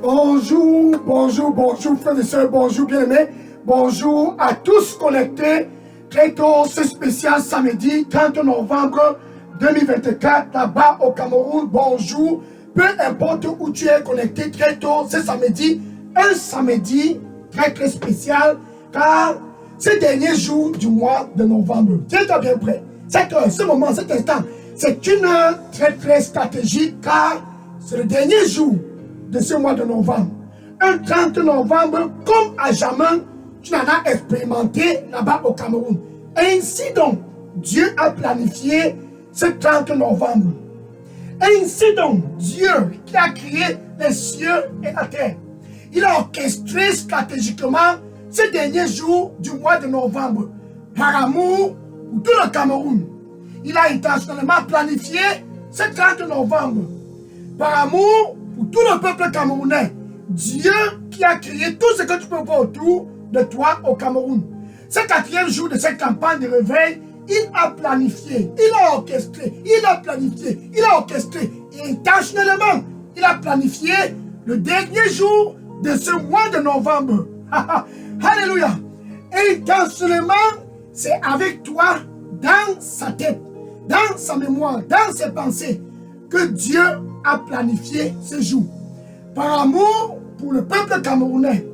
Bonjour, bonjour, bonjour frères et sœurs, bonjour bien-aimés, bonjour à tous connectés. Très tôt, ce spécial samedi 30 novembre 2024, là-bas au Cameroun. Bonjour, peu importe où tu es connecté, très tôt, ce samedi, un samedi très spécial, car ce dernier jour du mois de novembre, tiens-toi bien prêt, ce moment, cet instant, c'est une heure très stratégique, car c'est le dernier jour de ce mois de novembre. Un 30 novembre, comme à jamais, tu n'en as expérimenté là-bas au Cameroun. Ainsi donc, Dieu a planifié ce 30 novembre. Ainsi donc, Dieu qui a créé les cieux et la terre, il a orchestré stratégiquement ce dernier jour du mois de novembre par amour pour tout le Cameroun. Il a intentionnellement planifié ce 30 novembre par amour pour tout le peuple camerounais. Dieu qui a créé tout ce que tu peux voir autour de toi au Cameroun. Ce 4e jour de cette campagne de réveil, il a planifié, il a orchestré, il a planifié, il a orchestré. Et intentionnellement, il a planifié le dernier jour de ce mois de novembre. Alléluia. Intentionnellement, c'est avec toi dans sa tête, dans sa mémoire, dans ses pensées, que Dieu a planifié ce jour. Par amour pour le peuple camerounais,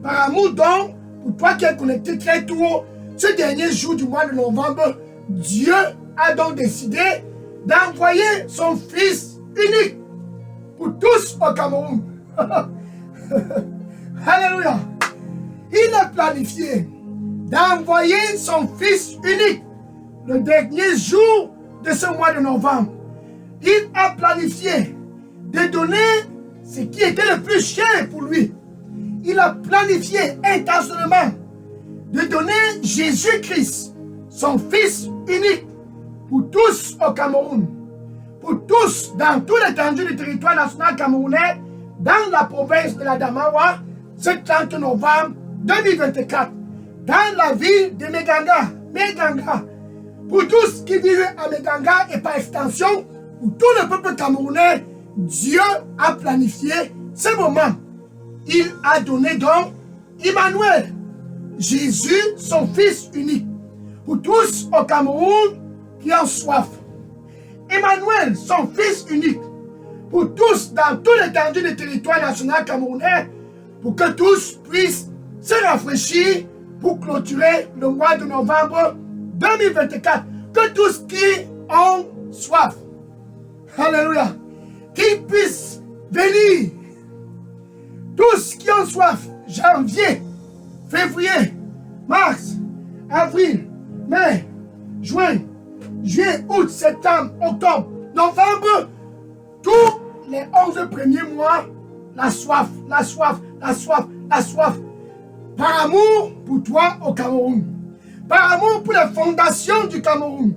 par amour donc pour toi qui es connecté très tôt, ce dernier jour du mois de novembre, Dieu a donc décidé d'envoyer son Fils unique pour tous au Cameroun. Alléluia. Il a planifié d'envoyer son Fils unique le dernier jour de ce mois de novembre. Il a planifié de donner ce qui était le plus cher pour lui. Il a planifié intentionnellement de donner Jésus-Christ, son Fils unique, pour tous au Cameroun, pour tous dans tout l'étendue du territoire national camerounais, dans la province de la Damawa, ce 30 novembre 2024, dans la ville de Meganga, pour tous qui vivent à Meganga et par extension, pour tout le peuple camerounais, Dieu a planifié ce moment. Il a donné donc Emmanuel, Jésus, son Fils unique, pour tous au Cameroun qui ont soif. Emmanuel, son Fils unique, pour tous dans tout l'étendue du territoire national camerounais, pour que tous puissent se rafraîchir pour clôturer le mois de novembre 2024. Que tous qui ont soif, alléluia, qui puissent venir, tous qui ont soif, janvier, février, mars, avril, mai, juin, juillet, août, septembre, octobre, novembre, tous les 11 premiers mois, la soif, par amour pour toi au Cameroun, par amour pour les fondations du Cameroun,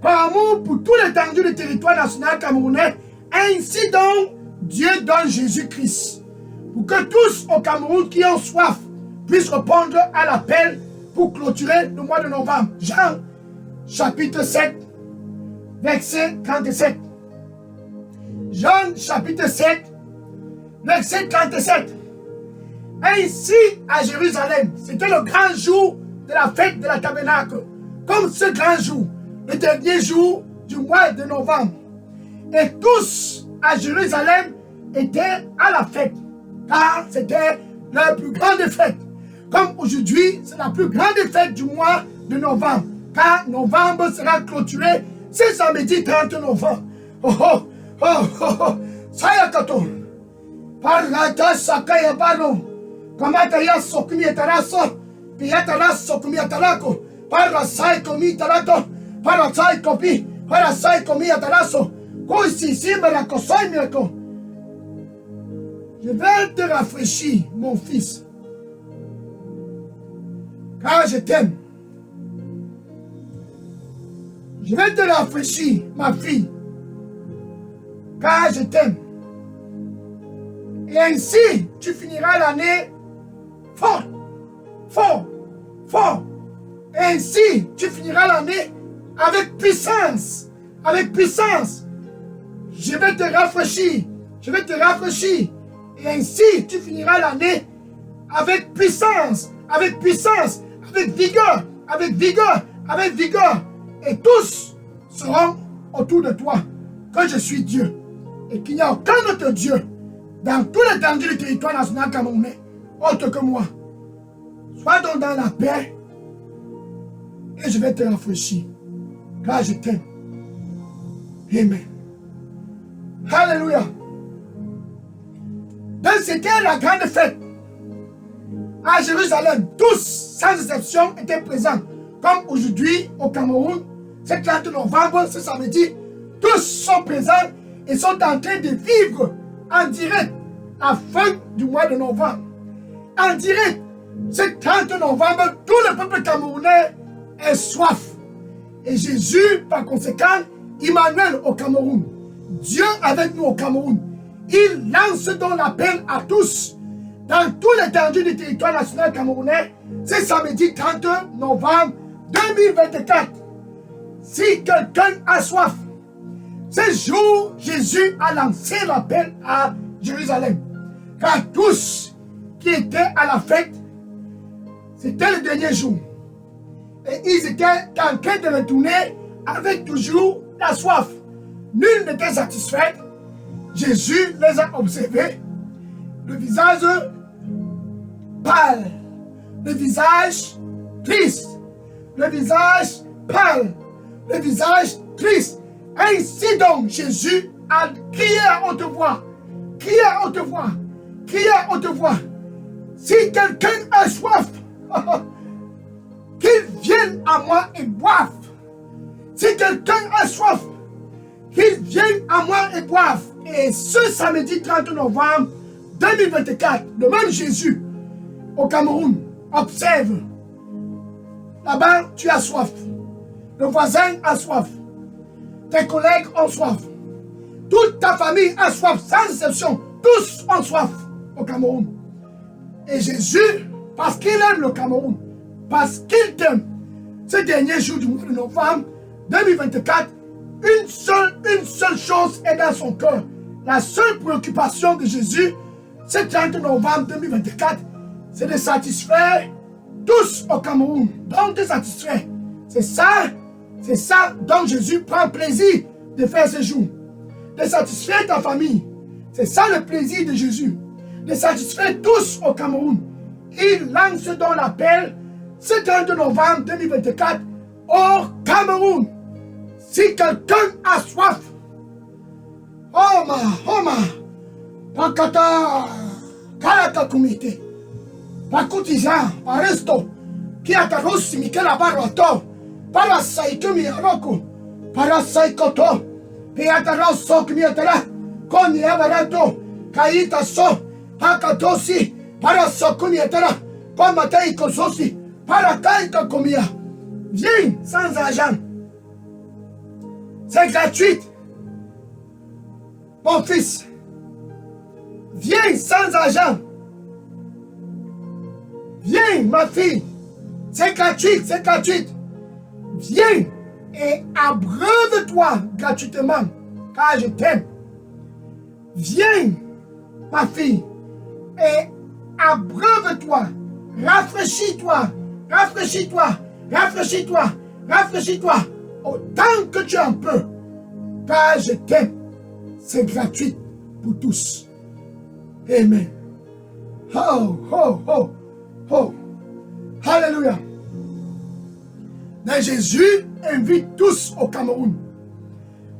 par amour pour tout l'étendue du territoire national camerounais. Ainsi donc, Dieu donne Jésus-Christ pour que tous au Cameroun qui ont soif puissent répondre à l'appel pour clôturer le mois de novembre. Jean, chapitre 7, verset 37. Jean, chapitre 7, verset 37. Ainsi, à Jérusalem, c'était le grand jour de la fête de la tabernacle. Comme ce grand jour, le dernier jour du mois de novembre. Et tous à Jérusalem étaient à la fête, car c'était leur plus grande fête. Comme aujourd'hui, c'est la plus grande fête du mois de novembre, car novembre sera clôturé ce samedi 30 novembre. Sayakato, Parata Sakaya Bano, Kamataya Sokumi Taraso, Piatara Sokumi Tarako, Parasai Komi Tarato, Parasai Kopi, Parasai Komi Taraso, Koisi Simarako, Soimirako. Je vais te rafraîchir, mon fils, car je t'aime. Je vais te rafraîchir, ma fille, car je t'aime. Et ainsi, tu finiras l'année fort. Et ainsi, tu finiras l'année avec puissance. Je vais te rafraîchir. Et ainsi, tu finiras l'année avec puissance, avec puissance, avec vigueur, avec vigueur, avec vigueur. Et tous seront autour de toi que je suis Dieu. Et qu'il n'y a aucun autre Dieu dans tout l'étendue du territoire national camerounais autre que moi. Sois donc dans la paix et je vais te rafraîchir. Car je t'aime. Amen. Alléluia. Donc c'était la grande fête. À Jérusalem, tous, sans exception, étaient présents. Comme aujourd'hui, au Cameroun, c'est 30 novembre, ce samedi, tous sont présents et sont en train de vivre en direct la fin du mois de novembre. En direct, ce 30 novembre, tout le peuple camerounais est soif. Et Jésus, par conséquent, Emmanuel au Cameroun, Dieu avec nous au Cameroun, il lance donc l'appel à tous dans tout l'étendue du territoire national camerounais. C'est samedi 30 novembre 2024. Si quelqu'un a soif, ce jour, Jésus a lancé l'appel à Jérusalem. Car tous qui étaient à la fête, c'était le dernier jour. Et ils étaient en train de retourner avec toujours la soif. Nul n'était satisfait. Jésus les a observés. Le visage pâle. Le visage triste. Le visage pâle. Le visage triste. Ainsi donc, Jésus a crié à haute voix. Crié à haute voix. Crié à haute voix. Si quelqu'un a soif, qu'il vienne à moi et boive. Si quelqu'un a soif, qu'il vienne à moi et boive. Et ce samedi 30 novembre 2024, le même Jésus au Cameroun observe. Là-bas, tu as soif. Le voisin a soif. Tes collègues ont soif. Toute ta famille a soif, sans exception. Tous ont soif au Cameroun. Et Jésus, parce qu'il aime le Cameroun, parce qu'il t'aime, ce dernier jour du mois de novembre 2024, une seule chose est dans son cœur. La seule préoccupation de Jésus, ce 30 novembre 2024, c'est de satisfaire tous au Cameroun. Donc de satisfaire. C'est ça dont Jésus prend plaisir de faire ce jour. De satisfaire ta famille. C'est ça le plaisir de Jésus. De satisfaire tous au Cameroun. Il lance donc l'appel ce 30 novembre 2024 au Cameroun. Si quelqu'un a soif, Pakata, Kalaka Kumite, Pakutiza, Paresto, Kiatarosi, Mikela Barato, Parasaikumi Aroko, Parasaikoto, Piataroso Kmiatara, Koni Abarato, Kaita So, Hakatosi, Parasokumiatara, Komatei Kososi, Parakaita Komia. Viens sans argent. C'est gratuit. Mon fils, viens sans argent. Viens, ma fille. C'est gratuit, c'est gratuit. Viens et abreuve-toi gratuitement, car je t'aime. Viens, ma fille, et abreuve-toi. Rafraîchis-toi, rafraîchis-toi, rafraîchis-toi, rafraîchis-toi, autant que tu en peux, car je t'aime. C'est gratuit pour tous. Amen. Oh, oh, oh, oh. Alléluia. Mais Jésus invite tous au Cameroun.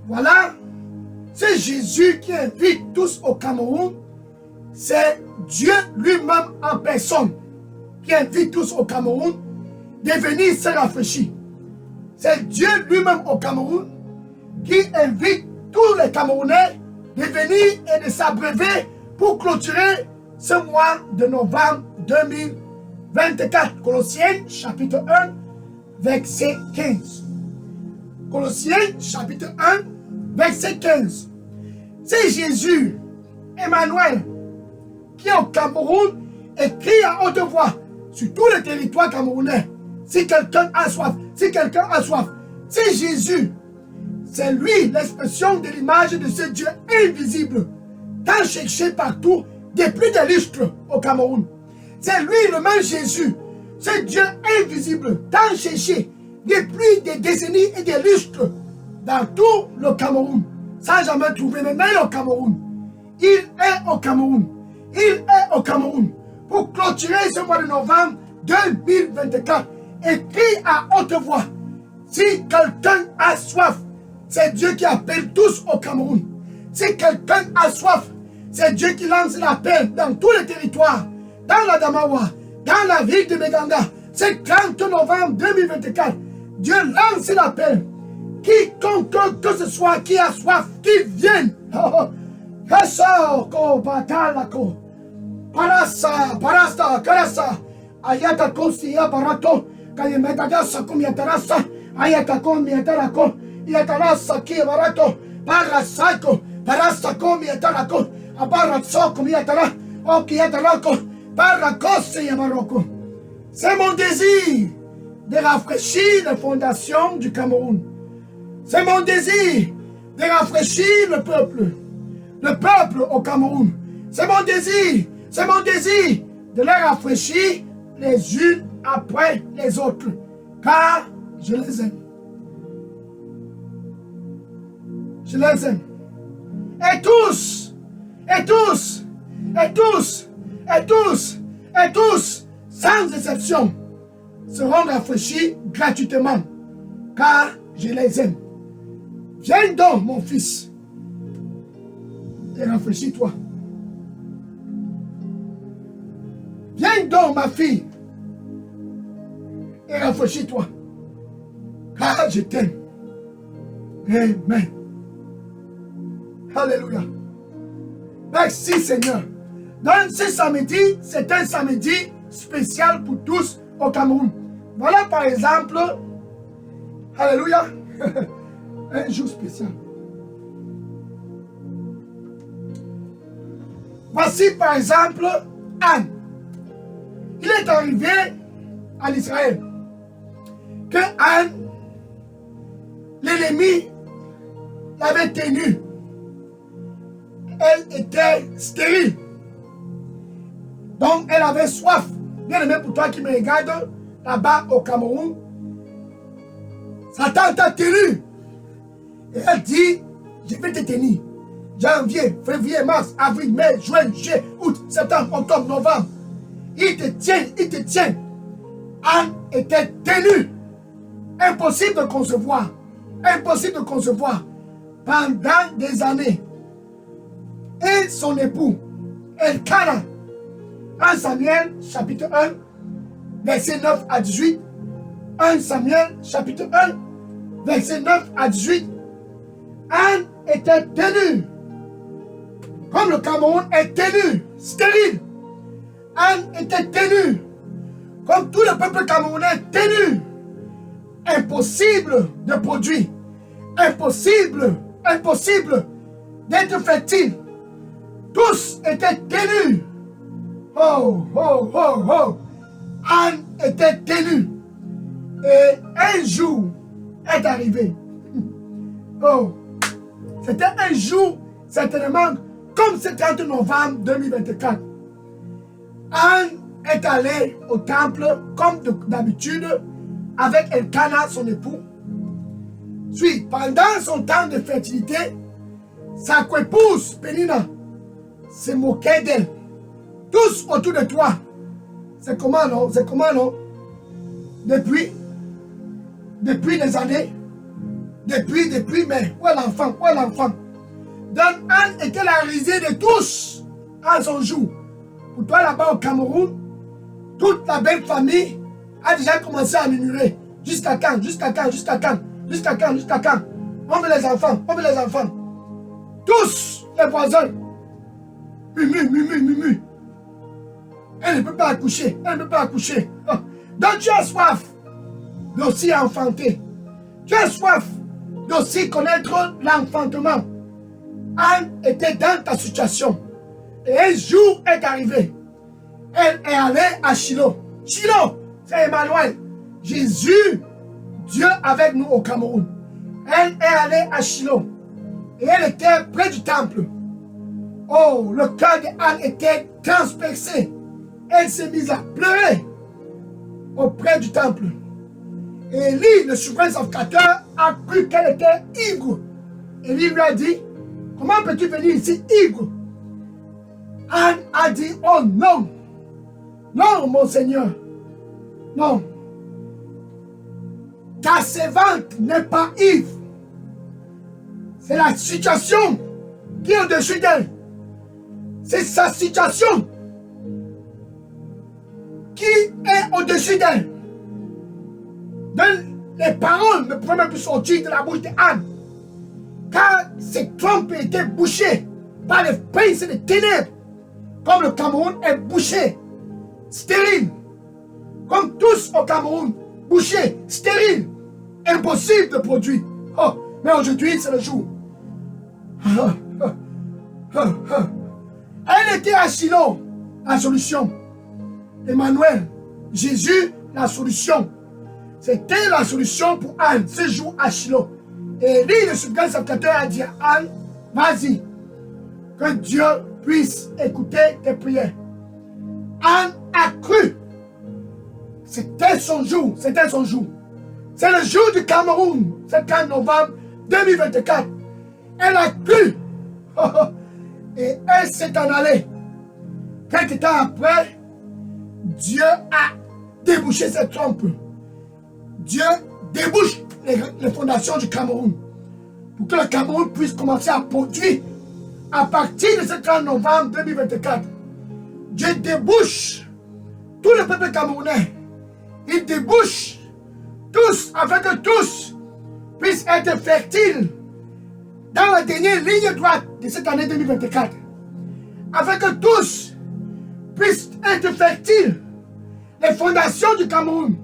Voilà, c'est Jésus qui invite tous au Cameroun. C'est Dieu lui-même en personne qui invite tous au Cameroun de venir se rafraîchir. C'est Dieu lui-même au Cameroun qui invite tous les Camerounais de venir et de s'abreuver pour clôturer ce mois de novembre 2024. Colossiens chapitre 1, verset 15. Colossiens chapitre 1, verset 15. C'est Jésus, Emmanuel, qui est au Cameroun et crie à haute voix sur tout le territoire camerounais. Si quelqu'un a soif, si quelqu'un a soif, c'est Jésus. C'est lui l'expression de l'image de ce Dieu invisible, tant cherché partout, depuis des lustres au Cameroun. C'est lui le même Jésus. C'est Dieu invisible, tant cherché, depuis des décennies et des lustres, dans tout le Cameroun, sans jamais trouver. Maintenant, il est au Cameroun. Il est au Cameroun. Il est au Cameroun. Pour clôturer ce mois de novembre 2024, écrit à haute voix. Si quelqu'un a soif, c'est Dieu qui appelle tous au Cameroun. Si quelqu'un a soif, c'est Dieu qui lance l'appel dans tous les territoires, dans la Damawa, dans la ville de Beganga. C'est 30 novembre 2024. Dieu lance l'appel. Quiconque que ce soit qui a soif, qui vienne. Parasta, Karasa, Ayata Kosia Barato, Kayemetagasa Kumiatarasa, Ayata Komiatarako, Yatarasa Ki Barato, Parasako, Parasa Komiatarako, Abaratso Kumiatara, Okiatarako, Parakose Yamaroko. C'est mon désir de rafraîchir les fondations du Cameroun. C'est mon désir de rafraîchir le peuple au Cameroun. C'est mon désir de les rafraîchir les unes après les autres, car je les aime. Je les aime. Et tous, sans exception, seront rafraîchis gratuitement, car je les aime. Viens donc, mon fils, et rafraîchis-toi. Viens donc, ma fille, et rafraîchis-toi, car je t'aime. Amen. Alléluia. Merci, Seigneur. Donc, ce samedi, c'est un samedi spécial pour tous au Cameroun. Voilà, par exemple, alléluia, un jour spécial. Voici, par exemple, Anne. Il est arrivé en Israël que Anne, l'ennemi, l'avait tenue. Elle était stérile. Donc, elle avait soif. Bien aimé, pour toi qui me regarde là-bas au Cameroun, Satan t'a tenu. Et elle dit, je vais te tenir. Janvier, février, mars, avril, mai, juin, juillet, août, septembre, octobre, novembre. Il te tient. Anne était tenue. Impossible de concevoir. Pendant des années. Et son époux, Elkana, 1 Samuel, chapitre 1, verset 9 à 18. 1 Samuel, chapitre 1, verset 9 à 18. Anne était tenue. Comme le Cameroun est tenu, stérile. Anne était tenue. Comme tout le peuple camerounais est tenu. Impossible de produire. Impossible d'être fertile. Tous étaient tenus. Anne était tenue. Et un jour est arrivé. C'était un jour, certainement, comme ce 30 novembre 2024. Anne est allée au temple, comme d'habitude, avec Elkana, son époux. Pendant son temps de fertilité, sa coépouse, Pénina, se moquait d'elle. Tous autour de toi. C'est comment, non? Depuis des années. Depuis, mais où est l'enfant? Donc, Anne était la risée de tous en son jour. Pour toi, là-bas au Cameroun, toute la belle famille a déjà commencé à murmurer. Jusqu'à quand? On veut les enfants. Tous les voisins. Mumu. Elle ne peut pas accoucher. Donc tu as soif d'aussi enfanter. Tu as soif d'aussi connaître l'enfantement. Anne était dans ta situation. Et un jour est arrivé. Elle est allée à Shiloh. Shiloh, c'est Emmanuel. Jésus, Dieu avec nous au Cameroun. Elle est allée à Shiloh. Et elle était près du temple. Oh, le cœur d'Anne était transpercé. Elle s'est mise à pleurer auprès du temple. Et Élie, le souverain sacrificateur, a cru qu'elle était ivre. Élie lui a dit, comment peux-tu venir ici ivre? Anne a dit, oh non, non mon Seigneur, non. Ta servante n'est pas ivre. C'est la situation qui est au-dessus d'elle. C'est sa situation qui est au-dessus d'elle. Les paroles ne pouvaient même plus sortir de la bouche d'Anne. Car ses trompes étaient bouchées par les princes des ténèbres. Comme le Cameroun est bouché, stérile. Comme tous au Cameroun, bouché, stérile. Impossible de produire. Oh, mais aujourd'hui, c'est le jour. Elle était à Shiloh, la solution. Emmanuel, Jésus, la solution. C'était la solution pour Anne, ce jour à Shiloh. Et lui, le souverain sacrificateur, a dit à Anne, vas-y, que Dieu puisse écouter tes prières. Anne a cru. C'était son jour, c'était son jour. C'est le jour du Cameroun, c'est le 4 novembre 2024. Elle a cru. Et elle s'est en allée. Quelque temps après, Dieu a débouché cette trompe. Dieu débouche les fondations du Cameroun. Pour que le Cameroun puisse commencer à produire à partir de ce 30 novembre 2024. Dieu débouche tout le peuple camerounais. Il débouche tous, afin que tous puissent être fertiles dans la dernière ligne droite de cette année 2024. Afin que tous puissent être fertiles. Les fondations du Cameroun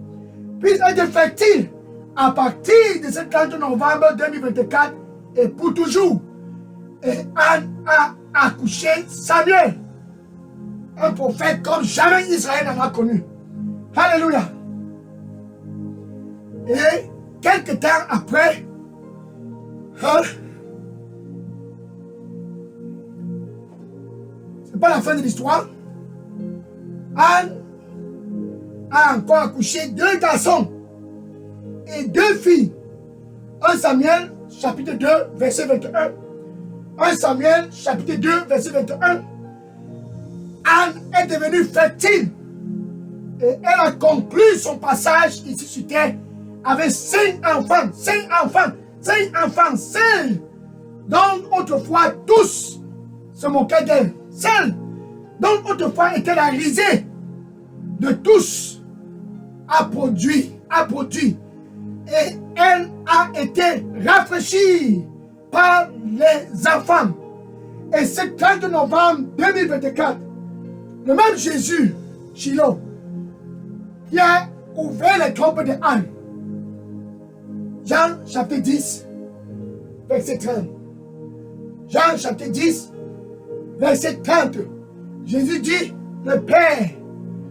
puissent être fertiles à partir de ce 30 novembre 2024 et pour toujours. Et Anne a accouché Samuel, un prophète comme jamais Israël n'en a connu. Alléluia. Et quelques temps après, c'est pas la fin de l'histoire, Anne a encore accouché 2 garçons et 2 filles. 1 Samuel, chapitre 2, verset 21. 1 Samuel, chapitre 2, verset 21. Anne est devenue fertile. Et elle a conclu son passage ici sur terre avec 5 enfants. 5 enfants. 5 enfants. Celles dont autrefois tous se moquaient d'elle. Celles dont autrefois était la risée de tous a produit. Et elle a été rafraîchie par les enfants. Et ce 30 novembre 2024, le même Jésus, Shiloh, qui a ouvert les trompes de Anne. Jean chapitre 10, verset 30. Jean chapitre 10, verset 30. Jésus dit, le Père,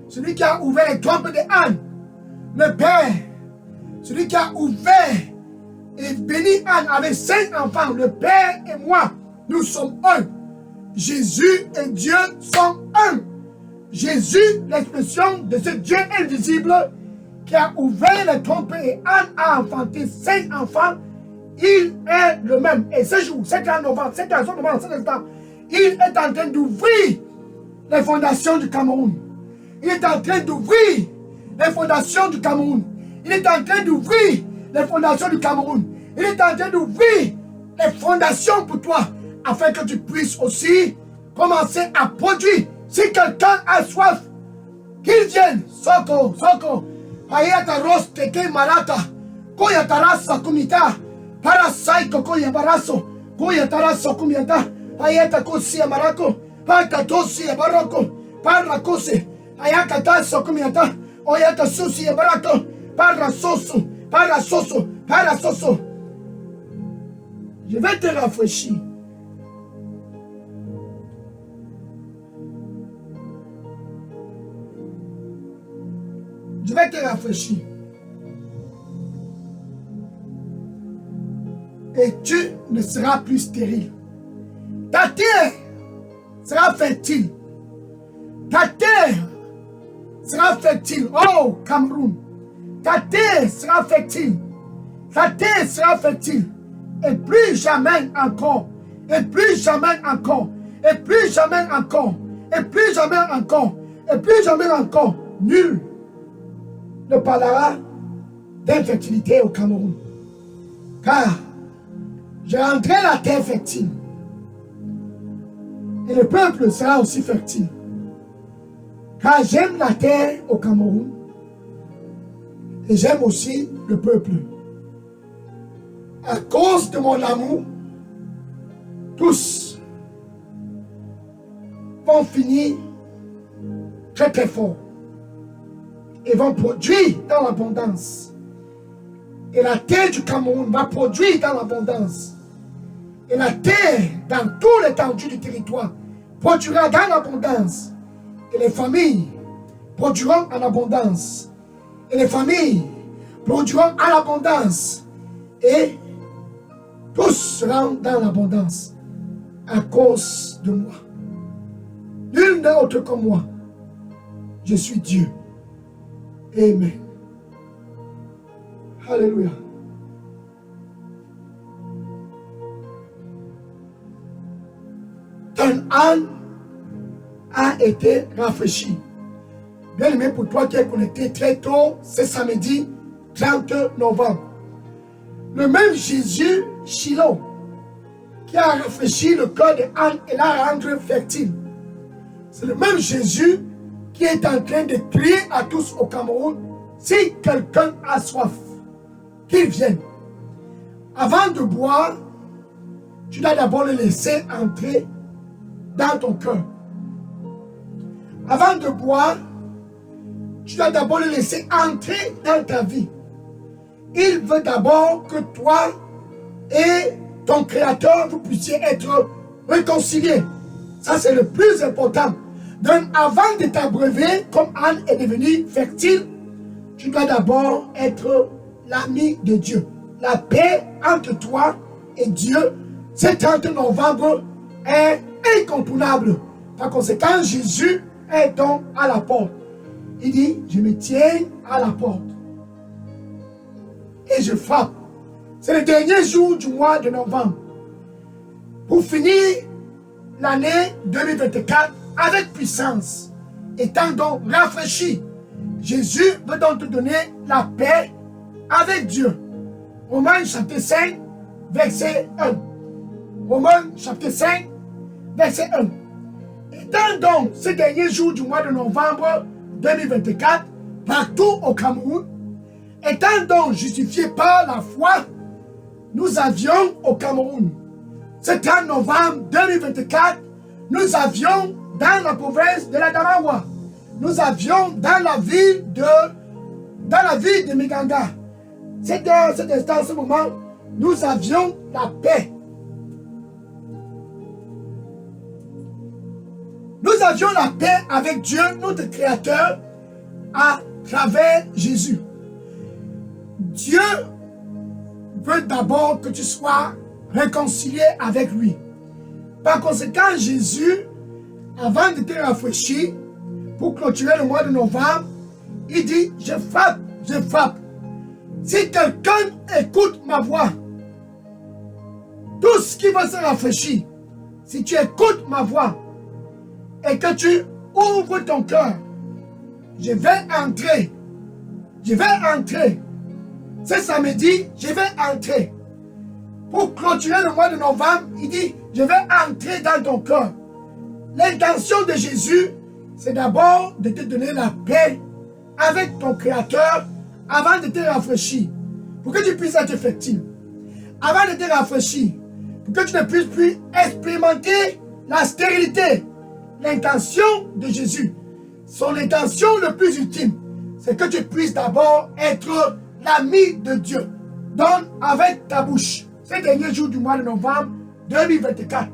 celui qui a ouvert les trompes de Anne, le Père, celui qui a ouvert et béni Anne avec 5 enfants, le Père et moi, nous sommes un. Jésus et Dieu sont un. Jésus, l'expression de ce Dieu invisible qui a ouvert les trompes et Anne a enfanté 5 enfants, il est le même. Et ce jour, cet novembre, cet instant, il est en train d'ouvrir les fondations du Cameroun. Il est en train d'ouvrir les fondations du Cameroun. Il est en train d'ouvrir les fondations du Cameroun. Il est en train d'ouvrir les fondations pour toi, afin que tu puisses aussi commencer à produire. Si quelqu'un a soif, qu'il vienne. Soko, soko. Ayata ros teke marata. Koya tarasa kumita. Parasai koko yabaraso. Koya tarasa kumita. Ayata kosi amarako. Pata tosi abarako. Parakose. Ayaka tasa kumita. Oyata susi abarako. Parasoso. Parasoso. Parasoso. Je vais te rafraîchir. Je vais te rafraîchir. Et tu ne seras plus stérile. Ta terre sera fertile. Ta terre sera fertile. Oh, Cameroun. Ta terre sera fertile. Ta terre sera fertile. Et plus jamais encore. Et plus jamais encore. Et plus jamais encore. Et plus jamais encore. Et plus jamais encore. Nul ne parlera d'infertilité au Cameroun. Car j'ai rentré la terre fertile. Et le peuple sera aussi fertile. Car j'aime la terre au Cameroun. Et j'aime aussi le peuple. À cause de mon amour, tous vont finir très très fort. Et vont produire dans l'abondance. Et la terre du Cameroun va produire dans l'abondance. Et la terre, dans tout l'étendue du territoire, produira dans l'abondance. Et les familles produiront en abondance. Et les familles produiront en abondance. Et tous seront dans l'abondance à cause de moi. Nul n'est autre que moi. Je suis Dieu. Amen. Alléluia. Ton âme a été rafraîchi. Bien aimé, pour toi qui es connecté très tôt, c'est samedi 30 novembre. Le même Jésus, Shiloh, qui a rafraîchi le cœur de Anne et l'a rendu fertile. C'est le même Jésus qui est en train de crier à tous au Cameroun, si quelqu'un a soif, qu'il vienne. Avant de boire, tu dois d'abord le laisser entrer dans ton cœur. Avant de boire, tu dois d'abord le laisser entrer dans ta vie. Il veut d'abord que toi et ton Créateur, vous puissiez être réconciliés. Ça, c'est le plus important. Donc, avant de t'abreuver, comme Anne est devenue fertile, tu dois d'abord être l'ami de Dieu. La paix entre toi et Dieu, ce 30 novembre, est incontournable. Par conséquent, Jésus est donc à la porte. Il dit, je me tiens à la porte. Et je frappe. C'est le dernier jour du mois de novembre. Pour finir l'année 2024 avec puissance, étant donc rafraîchi, Jésus veut donc te donner la paix avec Dieu. Romains chapitre 5, verset 1. Romains chapitre 5, verset 1. Étant donc ce dernier jour du mois de novembre 2024, partout au Cameroun, étant donc justifiés par la foi, nous avions au Cameroun, ce 30 novembre 2024, nous avions dans la province de la Damawa, nous avions dans la ville de Miganga. C'est dans cet instant, ce moment, nous avions la paix. Nous avions la paix avec Dieu, notre Créateur, à travers Jésus. Dieu veut d'abord que tu sois réconcilié avec lui. Par conséquent, Jésus, avant de te rafraîchir, pour clôturer le mois de novembre, il dit, je frappe, je frappe. Si quelqu'un écoute ma voix, tout ce qui va se rafraîchir, si tu écoutes ma voix, et que tu ouvres ton cœur, je vais entrer. Je vais entrer. Ce samedi, je vais entrer. Pour clôturer le mois de novembre, il dit, je vais entrer dans ton cœur. L'intention de Jésus, c'est d'abord de te donner la paix avec ton Créateur avant de te rafraîchir. Pour que tu puisses être fertile. Avant de te rafraîchir. Pour que tu ne puisses plus expérimenter la stérilité. L'intention de Jésus, son intention le plus ultime, c'est que tu puisses d'abord être l'ami de Dieu. Donne avec ta bouche, ces derniers jours du mois de novembre 2024,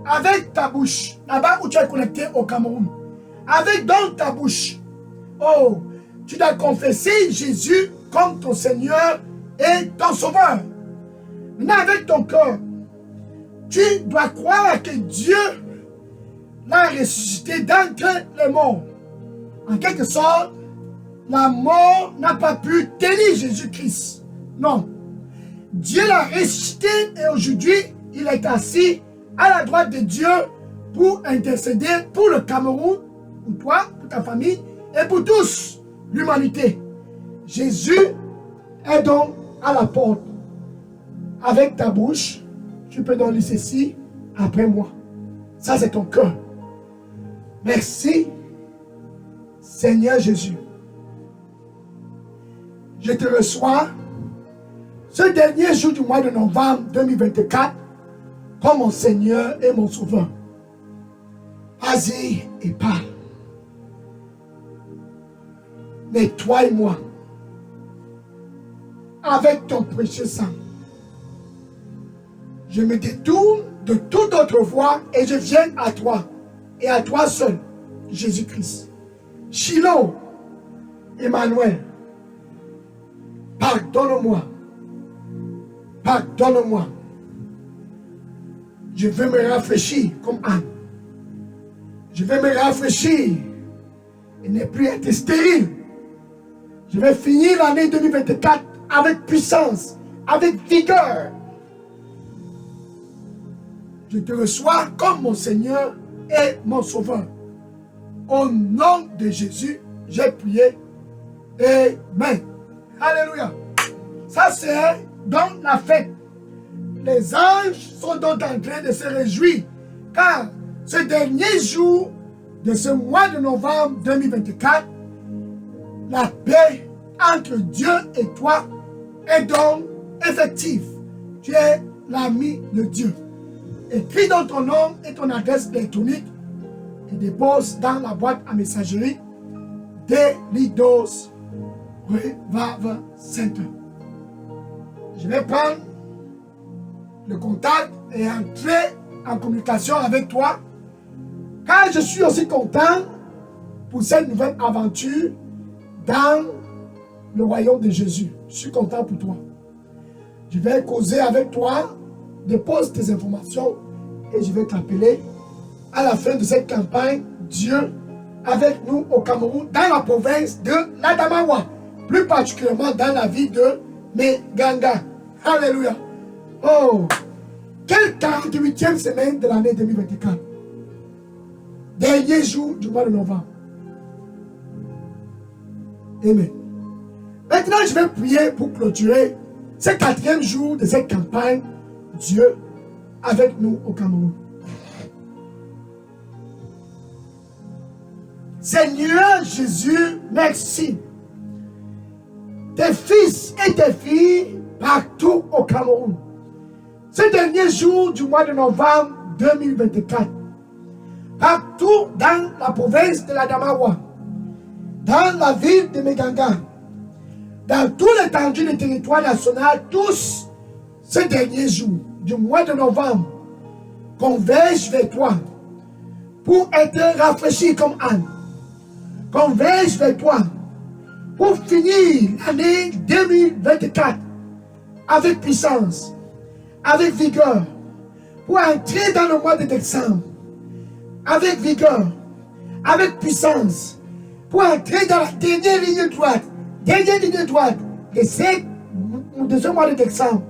avec ta bouche, là-bas où tu es connecté au Cameroun, avec dans ta bouche, oh, tu dois confesser Jésus comme ton Seigneur et ton Sauveur. Maintenant, avec ton cœur, tu dois croire que Dieu l'a ressuscité d'entre les morts. En quelque sorte, la mort n'a pas pu tenir Jésus-Christ. Non. Dieu l'a ressuscité et aujourd'hui, il est assis à la droite de Dieu pour intercéder pour le Cameroun, pour toi, pour ta famille et pour tous, l'humanité. Jésus est donc à la porte. Avec ta bouche, tu peux donc dire ceci après moi. Ça, c'est ton cœur. Merci, Seigneur Jésus. Je te reçois ce dernier jour du mois de novembre 2024 comme mon Seigneur et mon Sauveur. Vas-y et parle. Nettoie-moi avec ton précieux sang. Je me détourne de toute autre voie et je viens à toi et à toi seul, Jésus-Christ. Shiloh, Emmanuel, pardonne-moi. Pardonne-moi. Je veux me rafraîchir comme Anne. Je vais me rafraîchir et ne plus être stérile. Je vais finir l'année 2024 avec puissance, avec vigueur. Je te reçois comme mon Seigneur et mon Sauveur. Au nom de Jésus, j'ai prié. Amen. Alléluia. Ça, c'est dans la fête. Les anges sont donc en train de se réjouir, car ce dernier jour de ce mois de novembre 2024, la paix entre Dieu et toi est donc effective. Tu es l'ami de Dieu. Écris dans ton nom et ton adresse électronique et dépose dans la boîte à messagerie Delidos Revival Center. Je vais prendre le contact et entrer en communication avec toi, car je suis aussi content pour cette nouvelle aventure dans le royaume de Jésus. Je suis content pour toi. Je vais causer avec toi, dépose tes informations et je vais t'appeler à la fin de cette campagne, Dieu avec nous au Cameroun, dans la province de l'Adamawa, plus particulièrement dans la ville de Meganga. Alléluia. Oh, quelle 48e semaine de l'année 2024. Dernier jour du mois de novembre. Amen. Maintenant, je vais prier pour clôturer ce 4e jour de cette campagne, Dieu avec nous au Cameroun. Seigneur Jésus, merci. Tes fils et tes filles partout au Cameroun. Ce dernier jour du mois de novembre 2024, partout dans la province de l'Adamawa, dans la ville de Meganga, dans tout l'étendue du territoire national, tous ces derniers jours du mois de novembre convergent vers toi pour être rafraîchis comme Anne. Convergent vers toi pour finir l'année 2024 avec puissance, avec vigueur, pour entrer dans le mois de décembre avec vigueur, avec puissance, pour entrer dans la dernière ligne droite de ce mois de décembre.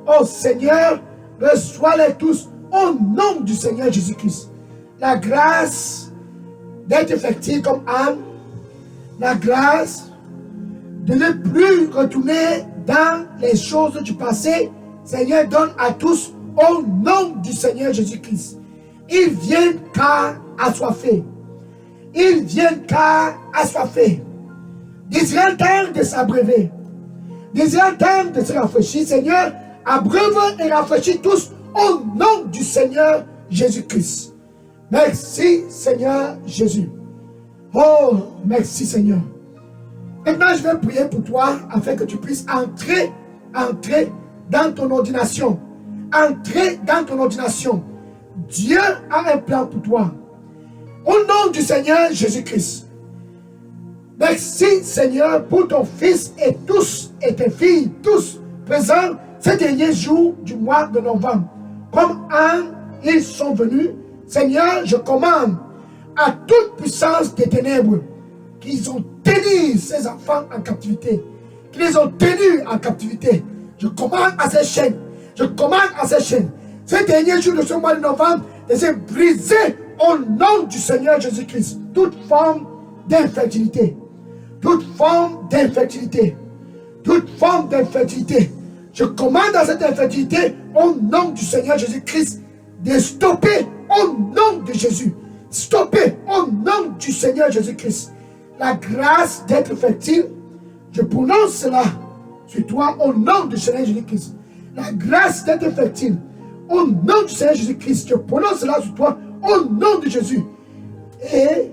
Oh Seigneur, reçois-les tous au nom du Seigneur Jésus-Christ. La grâce d'être effective comme Anne, la grâce de ne plus retourner dans les choses du passé, Seigneur, donne à tous au nom du Seigneur Jésus-Christ. Ils viennent car assoiffés. Ils viennent car assoiffés. Désirant de s'abreuver. Désirant de se rafraîchir, Seigneur, abreuve et rafraîchis tous au nom du Seigneur Jésus-Christ. Merci Seigneur Jésus. Oh, merci Seigneur. Maintenant, je vais prier pour toi afin que tu puisses entrer dans ton ordination. Entrer dans ton ordination. Dieu a un plan pour toi. Au nom du Seigneur Jésus-Christ. Merci Seigneur pour ton fils et tous et tes filles, tous présents ces derniers jours du mois de novembre. Comme ils sont venus Seigneur, je commande à toute puissance des ténèbres qu'ils ont tenu ces enfants en captivité, qu'ils ont tenus en captivité. Je commande à ces chaînes, je commande à ces chaînes, ces derniers jours de ce mois de novembre, de se briser au nom du Seigneur Jésus-Christ. Toute forme d'infertilité, toute forme d'infertilité, toute forme d'infertilité. Je commande à cette infertilité au nom du Seigneur Jésus-Christ de stopper au nom de Jésus. Stopper au nom du Seigneur Jésus-Christ. La grâce d'être fertile, je prononce cela sur toi au nom du Seigneur Jésus-Christ. La grâce d'être fertile, au nom du Seigneur Jésus-Christ, je prononce cela sur toi au nom de Jésus. Et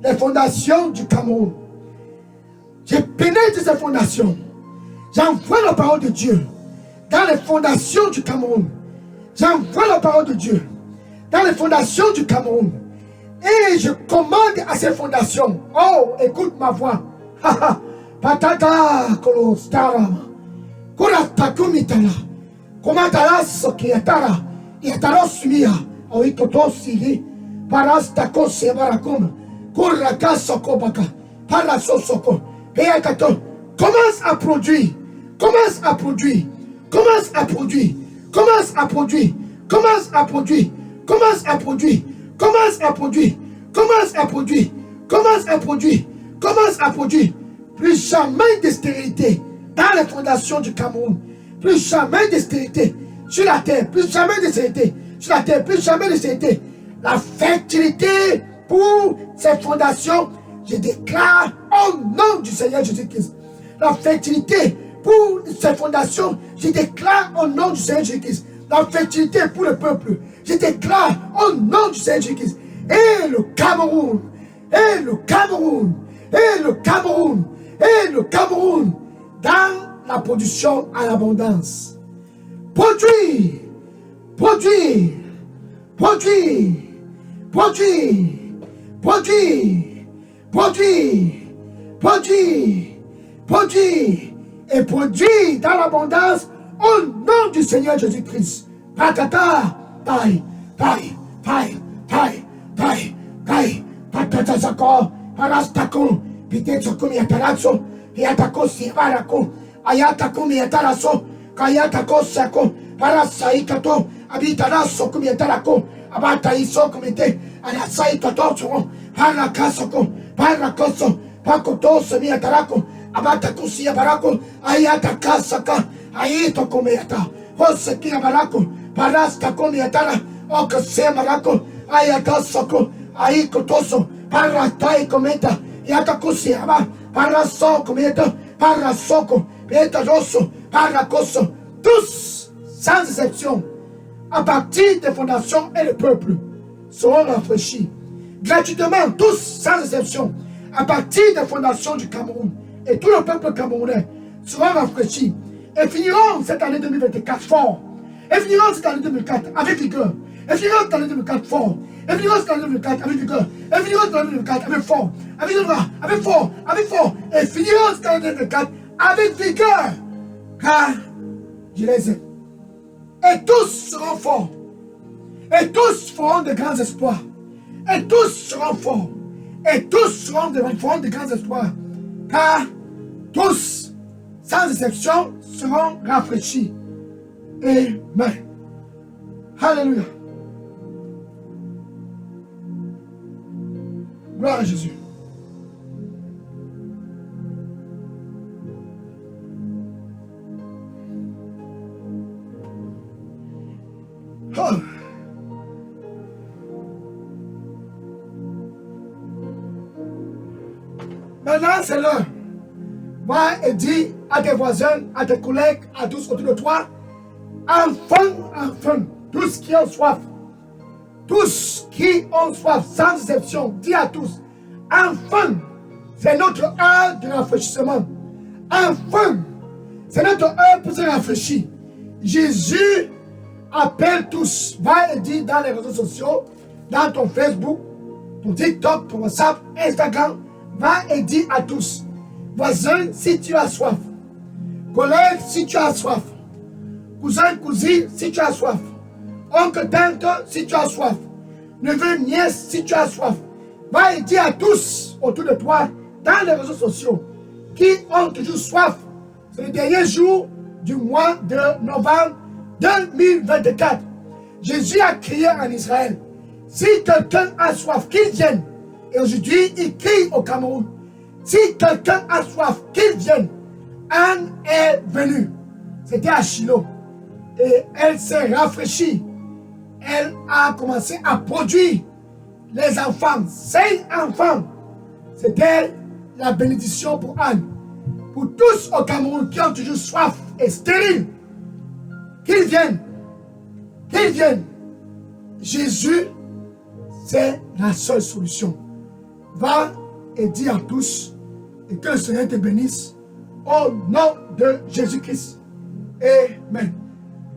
les fondations du Cameroun, je pénètre ces fondations. J'envoie la parole de Dieu dans les fondations du Cameroun. J'envoie la parole de Dieu dans les fondations du Cameroun. Et je commande à ces fondations. Oh, écoute ma voix. Patata kolostara. Kurata kumitala. Komatala sokiatara. Yatara sumia. Oitoto sili. Parastako sebarakum. Kuraka sokobaka. Parasosoko. Peakato. Commence à produire. Commence à produire. Commence à produire. Commence à produire. Commence à produire. Commence à produire. Commence à produire. Commence à produire. Commence à produire. Commence à produire. Plus jamais de stérilité dans les fondations du Cameroun. Plus jamais de stérilité sur la terre. Plus jamais de stérilité sur la terre. Plus jamais de stérilité. La fertilité pour ces fondations, je déclare au nom du Seigneur Jésus-Christ. La fertilité pour ces fondations, je déclare au nom du Seigneur Jésus-Christ. La fertilité pour le peuple, je déclare au nom du Seigneur Jésus-Christ. Et le Cameroun, et le Cameroun, et le Cameroun, et le Cameroun, dans la production à l'abondance. Produire, produire, produire, produire, produire, produire, produire, produire, et produire dans l'abondance au nom du Seigneur Jésus-Christ. Patata, taille, taille, taille, taille, taille, taille, patata sako, parastako, pite soko miataraso, yatako sivarako, ayatako miataraso, kayatako sako, parasaikato, abitaraso kumiatarako, abataiso kumite, anasaikato sumo, parakasoko, parakoso, pakotoso miatarako, abatakusia barako, ayatakasaka, ayito kumiata, hosekia barako, parasta kumiatara, okase marako, ayatasoko, aikotoso, paratai kometa, yatakusiaba, paraso kometa, parasoko, petaroso, parakoso, tous, sans exception, à partir des fondations et le peuple, seront rafraîchis. Gratuitement, tous, sans exception, à partir des fondations du Cameroun, et tout le peuple camerounais seront rafraîchis, et finiront cette année 2024 fort, et finiront cette année 2004 avec vigueur, et finiront cette année 2004 fort, et finiront cette année 2004 avec vigueur, et finiront cette année 2004 avec fort, avec vigueur, avec fort, avec fort, et finiront cette année 2004 avec vigueur, car je les aime. Et tous seront forts, et tous feront de grands espoirs, et tous seront forts, et tous feront de grands espoirs, car tous, sans exception, seront rafraîchis. Amen. Alléluia. Gloire à Jésus. Oh. Maintenant, c'est l'heure. Va et dis à tes voisins, à tes collègues, à tous autour de toi, enfin, tous qui ont soif, sans exception, dis à tous, enfin, c'est notre heure de rafraîchissement. Enfin, c'est notre heure pour se rafraîchir. Jésus appelle tous. Va et dis dans les réseaux sociaux, dans ton Facebook, ton TikTok, ton WhatsApp, Instagram, va et dis à tous. Voisin, si tu as soif. Collègue, si tu as soif. Cousin, cousine, si tu as soif. Oncle, tante, si tu as soif. neveu, nièce, si tu as soif, va et dis à tous autour de toi, dans les réseaux sociaux, qui ont toujours soif. C'est le dernier jour du mois de novembre 2024. Jésus a crié en Israël, si quelqu'un a soif, qu'il vienne. Et aujourd'hui, il crie au Cameroun, si quelqu'un a soif, qu'il vienne. Anne est venue. C'était à Shiloh. Et elle s'est rafraîchie. Elle a commencé à produire les enfants. 5 enfants. C'était la bénédiction pour Anne. Pour tous au Cameroun qui ont toujours soif et stérile, qu'ils viennent. Qu'ils viennent. Jésus, c'est la seule solution. Va et dis à tous, et que le Seigneur te bénisse, au nom de Jésus-Christ. Amen.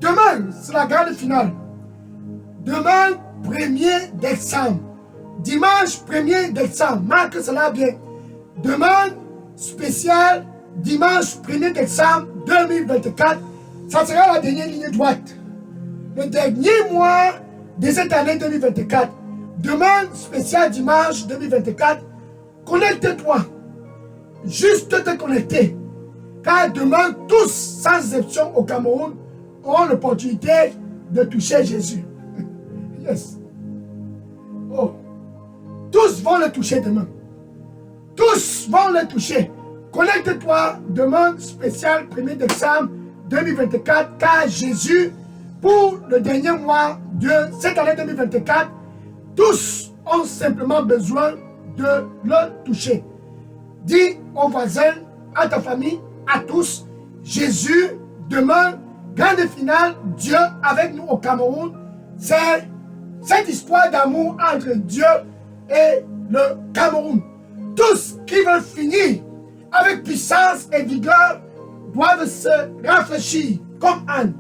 Demain, c'est la grande finale. Demain, 1er décembre. Dimanche 1er décembre. Marque cela bien. Demain, spécial, dimanche 1er décembre 2024. Ça sera la dernière ligne droite. Le dernier mois de cette année 2024. Demain, spécial dimanche 2024. Connecte-toi. Juste te connecter. Car demain, tous, sans exception au Cameroun, auront l'opportunité de toucher Jésus. Yes. Oh. Tous vont le toucher demain. Tous vont le toucher. Connecte-toi demain, spécial 1er décembre 2024, car Jésus, pour le dernier mois de cette année 2024, tous ont simplement besoin de le toucher. Dis aux voisins, à ta famille, à tous, Jésus, demain, grande finale, Dieu avec nous au Cameroun, c'est cette histoire d'amour entre Dieu et le Cameroun. Tous qui veulent finir avec puissance et vigueur doivent se rafraîchir comme Anne,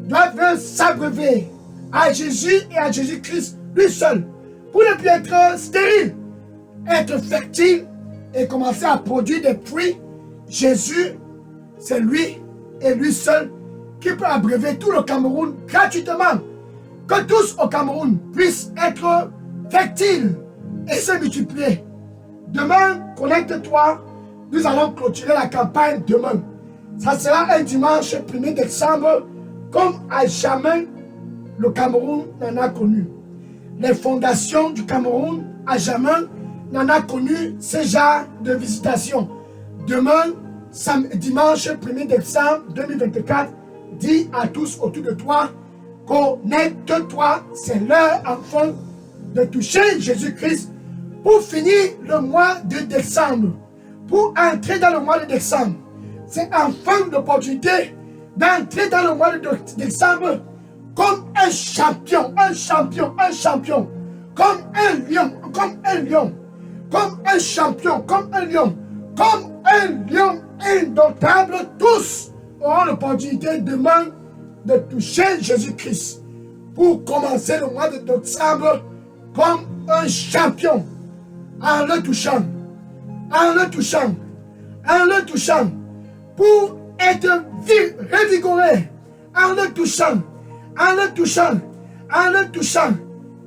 doivent s'abreuver à Jésus et à Jésus-Christ lui seul, pour ne plus être stérile, être fertile et commencer à produire des fruits. Jésus, c'est lui et lui seul qui peut abreuver tout le Cameroun gratuitement. Que tous au Cameroun puissent être fertiles et se multiplier. Demain, connecte-toi. Nous allons clôturer la campagne demain. Ça sera un dimanche 1er décembre, comme à jamais le Cameroun n'en a connu. Les fondations du Cameroun, à jamais, n'en a connu ce genre de visitation. Demain, dimanche 1er décembre 2024, dis à tous autour de toi, connecte-toi, c'est l'heure enfin de toucher Jésus-Christ pour finir le mois de décembre, pour entrer dans le mois de décembre. C'est enfin l'opportunité d'entrer dans le mois de décembre comme un champion, comme un lion, comme un champion, comme un lion indomptable. Tous auront l'opportunité demain de toucher Jésus-Christ pour commencer le mois de décembre comme un champion, en le touchant, pour être revigoré, en le touchant,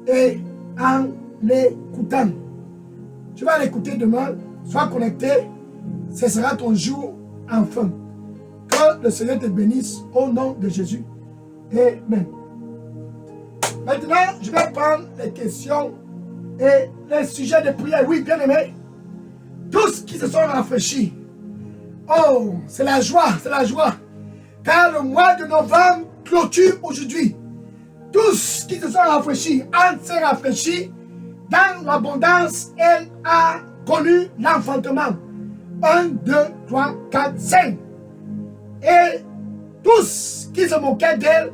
et en l'écoutant. Tu vas l'écouter demain, sois connecté, ce sera ton jour enfin. Que le Seigneur te bénisse au nom de Jésus. Amen. Maintenant, je vais prendre les questions et les sujets de prière. Oui, bien aimé. Tous qui se sont rafraîchis. Oh, c'est la joie. Car le mois de novembre clôture aujourd'hui. Tous qui se sont rafraîchis, Anne s'est rafraîchie. Dans l'abondance, elle a connu l'enfantement. 1, 2, 3, 4, 5. Et tous qui se moquaient d'elle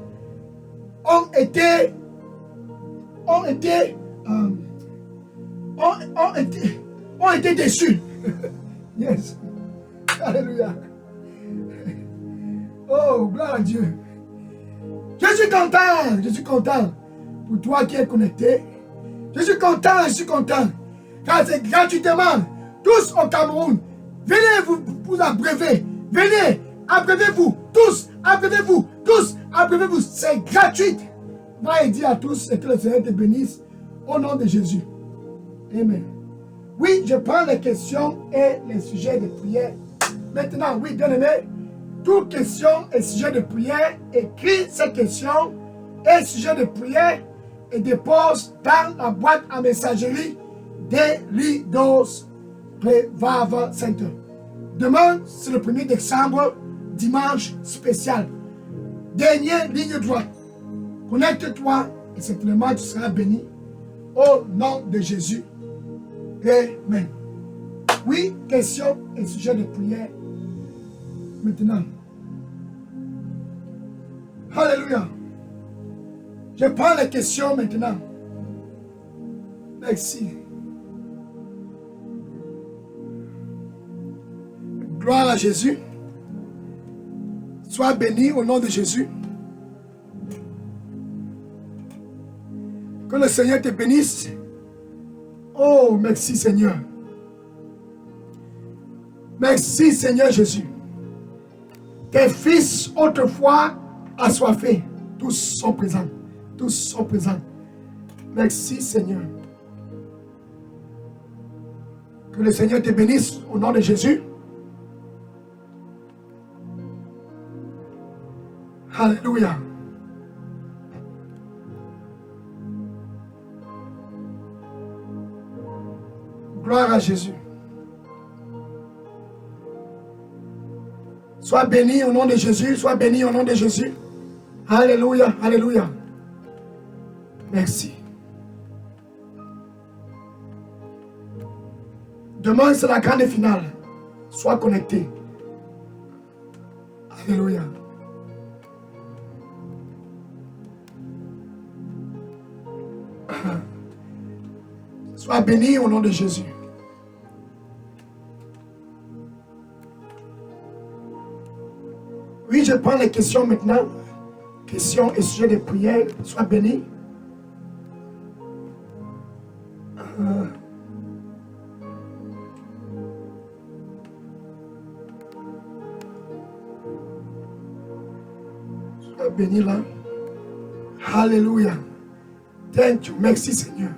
ont été déçus. Yes. Alléluia. Oh, gloire à Dieu. Je suis content pour toi qui es connecté. Je suis content. Car c'est gratuitement. Tous au Cameroun. Venez vous abreuver. Venez, abreuvez-vous. Tous, abreuvez-vous. C'est gratuit. Va et dis à tous et que le Seigneur te bénisse Au nom de Jésus. Amen. Oui, je prends les questions et les sujets de prière. Maintenant, oui, bien-aimé, toute question et sujet de prière, écris ces questions et sujets de prière et dépose dans la boîte à messagerie des Ridos Prévave Center. Demain, c'est le 1er décembre, dimanche spécial. Dernière ligne droite. Connecte-toi et simplement tu seras béni. Au nom de Jésus. Amen. Oui, questions et sujets de prière. Maintenant. Alléluia. Je prends les questions maintenant. Merci. Gloire à Jésus. Sois béni au nom de Jésus. Que le Seigneur te bénisse. Oh, merci Seigneur. Merci Seigneur Jésus. Tes fils autrefois assoiffés, tous sont présents. Tous sont présents. Merci Seigneur. Que le Seigneur te bénisse au nom de Jésus. Alléluia. Gloire à Jésus. Sois béni au nom de Jésus. Sois béni au nom de Jésus. Alléluia. Alléluia. Merci. Demain, c'est la grande finale. Sois connecté. Alléluia. Sois béni au nom de Jésus. Oui, je prends les questions maintenant. Questions et sujets de prière. Sois béni. Sois béni là. Alléluia. Thank you. Merci Seigneur.